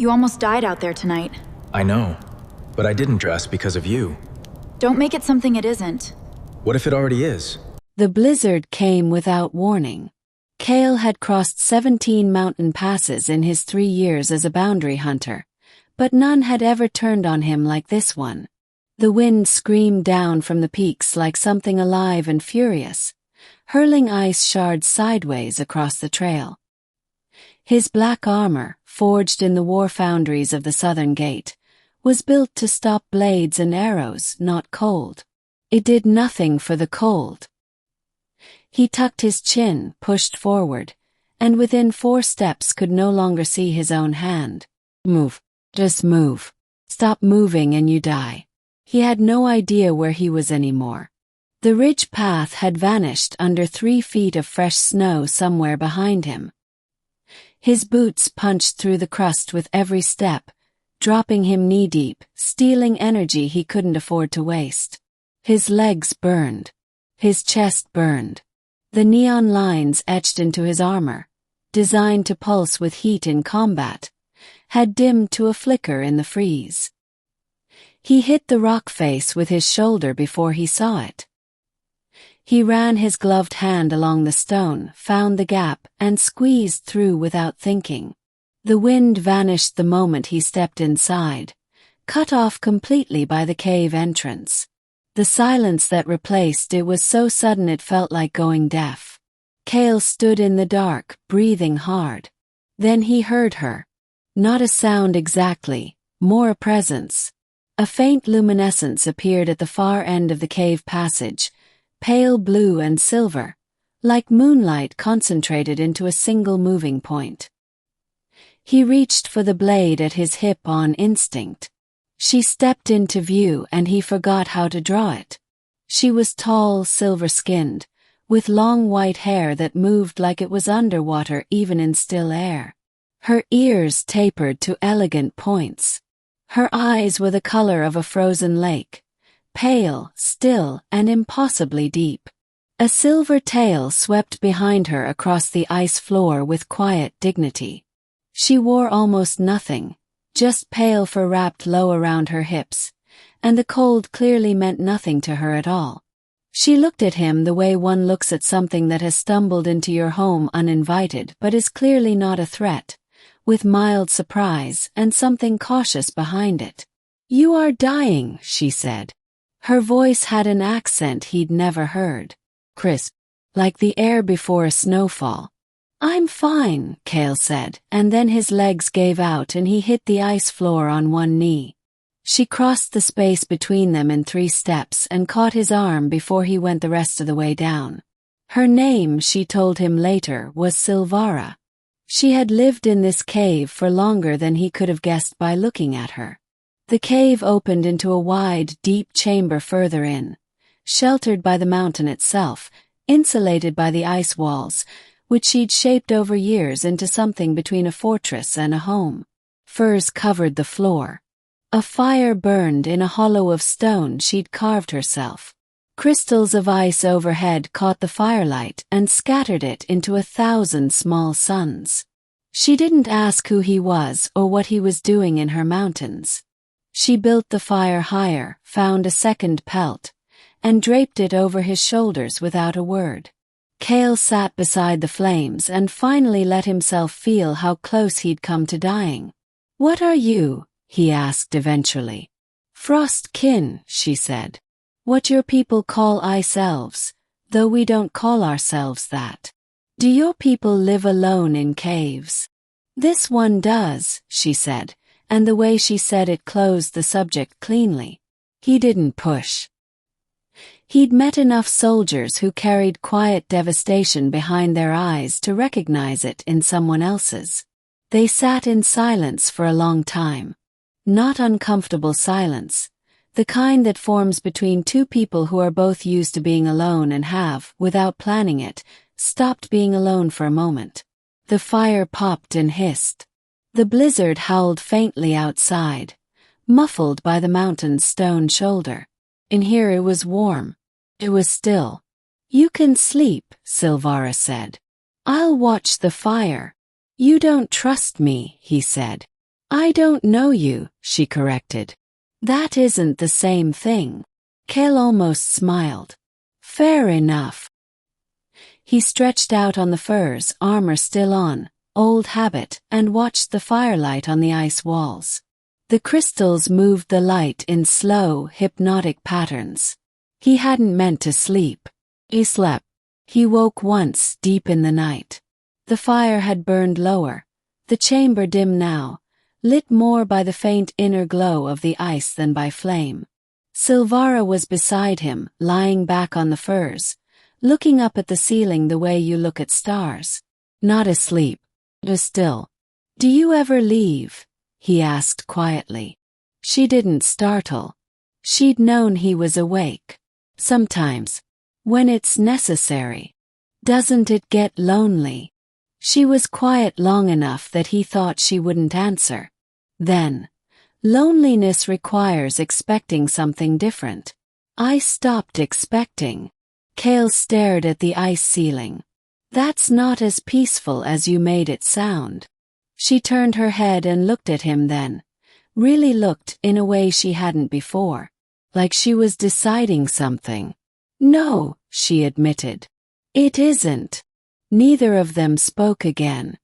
You almost died out there tonight. I know, but I didn't dress because of you. Don't make it something it isn't. What if it already is? The blizzard came without warning. Kael had crossed 17 mountain passes in his 3 years as a boundary hunter, but none had ever turned on him like this one. The wind screamed down from the peaks like something alive and furious, hurling ice shards sideways across the trail. His black armor, forged in the war foundries of the Southern Gate, was built to stop blades and arrows, not cold. It did nothing for the cold. He tucked his chin, pushed forward, and within 4 steps could no longer see his own hand. Move. Just move. Stop moving and you die. He had no idea where he was anymore. The ridge path had vanished under 3 feet of fresh snow somewhere behind him. His boots punched through the crust with every step, dropping him knee-deep, stealing energy he couldn't afford to waste. His legs burned. His chest burned. The neon lines etched into his armor, designed to pulse with heat in combat, had dimmed to a flicker in the freeze. He hit the rock face with his shoulder before he saw it. He ran his gloved hand along the stone, found the gap, and squeezed through without thinking. The wind vanished the moment he stepped inside, cut off completely by the cave entrance. The silence that replaced it was so sudden it felt like going deaf. Kael stood in the dark, breathing hard. Then he heard her. Not a sound exactly, more a presence. A faint luminescence appeared at the far end of the cave passage, pale blue and silver, like moonlight concentrated into a single moving point. He reached for the blade at his hip on instinct. She stepped into view and he forgot how to draw it. She was tall, silver-skinned, with long white hair that moved like it was underwater even in still air. Her ears tapered to elegant points. Her eyes were the color of a frozen lake, pale, still, and impossibly deep. A silver tail swept behind her across the ice floor with quiet dignity. She wore almost nothing, just pale fur wrapped low around her hips, and the cold clearly meant nothing to her at all. She looked at him the way one looks at something that has stumbled into your home uninvited but is clearly not a threat, with mild surprise and something cautious behind it. "You are dying," she said. Her voice had an accent he'd never heard. Crisp, like the air before a snowfall. "I'm fine," Kael said, and then his legs gave out and he hit the ice floor on one knee. She crossed the space between them in 3 steps and caught his arm before he went the rest of the way down. Her name, she told him later, was Sylvara. She had lived in this cave for longer than he could have guessed by looking at her. The cave opened into a wide, deep chamber further in, sheltered by the mountain itself, insulated by the ice walls, which she'd shaped over years into something between a fortress and a home. Furs covered the floor. A fire burned in a hollow of stone she'd carved herself. Crystals of ice overhead caught the firelight and scattered it into 1,000 small suns. She didn't ask who he was or what he was doing in her mountains. She built the fire higher, found a second pelt, and draped it over his shoulders without a word. Kael sat beside the flames and finally let himself feel how close he'd come to dying. "What are you?" he asked eventually. "Frost kin," she said. "What your people call ice elves, though we don't call ourselves that. Do your people live alone in caves?" "This one does," she said, and the way she said it closed the subject cleanly. He didn't push. He'd met enough soldiers who carried quiet devastation behind their eyes to recognize it in someone else's. They sat in silence for a long time. Not uncomfortable silence, the kind that forms between 2 people who are both used to being alone and have, without planning it, stopped being alone for a moment. The fire popped and hissed. The blizzard howled faintly outside, muffled by the mountain's stone shoulder. In here it was warm. It was still. "You can sleep," Sylvara said. "I'll watch the fire." "You don't trust me," he said. I don't know you, she corrected. That isn't the same thing. Kael almost smiled. Fair enough. He stretched out on the furs, armor still on, old habit, and watched the firelight on the ice walls. The crystals moved the light in slow, hypnotic patterns. He hadn't meant to sleep. He slept. He woke once, deep in the night. The fire had burned lower, the chamber dim now, lit more by the faint inner glow of the ice than by flame. Sylvara was beside him, lying back on the furs, looking up at the ceiling the way you look at stars. Not asleep, just still. Do you ever leave? He asked quietly. She didn't startle. She'd known he was awake. Sometimes. When it's necessary. Doesn't it get lonely? She was quiet long enough that he thought she wouldn't answer. Then, loneliness requires expecting something different. I stopped expecting. Kael stared at the ice ceiling. That's not as peaceful as you made it sound. She turned her head and looked at him then. Really looked in a way she hadn't before. Like she was deciding something. No, she admitted. It isn't. Neither of them spoke again.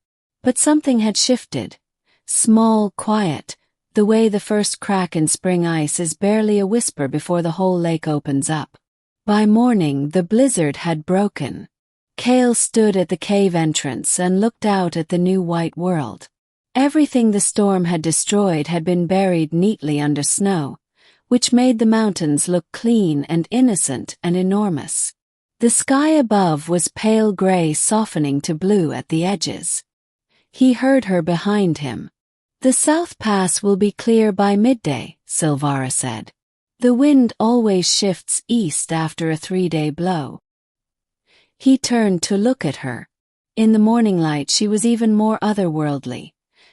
But something had shifted. Small, quiet, the way the first crack in spring ice is barely a whisper before the whole lake opens up. By morning, the blizzard had broken. Kael stood at the cave entrance and looked out at the new white world. Everything the storm had destroyed had been buried neatly under snow, which made the mountains look clean and innocent and enormous. The sky above was pale gray, softening to blue at the edges. He heard her behind him. The South Pass will be clear by midday, Sylvara said. The wind always shifts east after a 3-day blow. He turned to look at her. In the morning light she was even more otherworldly.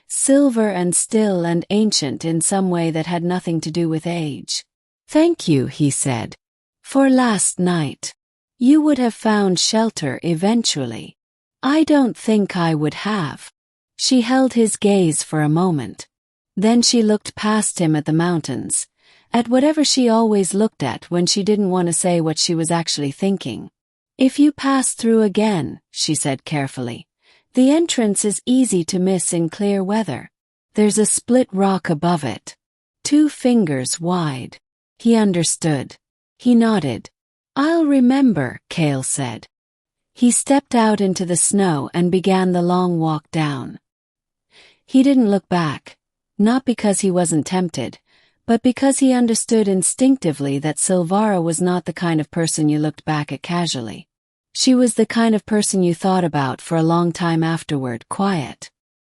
Silver and still and ancient in some way that had nothing to do with age. Thank you, he said. For last night. You would have found shelter eventually. I don't think I would have. She held his gaze for a moment. Then she looked past him at the mountains, at whatever she always looked at when she didn't want to say what she was actually thinking. If you pass through again, she said carefully, the entrance is easy to miss in clear weather. There's a split rock above it. 2 fingers wide. He understood. He nodded. I'll remember, Kael said. He stepped out into the snow and began the long walk down. He didn't look back, not because he wasn't tempted, but because he understood instinctively that Sylvara was not the kind of person you looked back at casually. She was the kind of person you thought about for a long time afterward, quiet,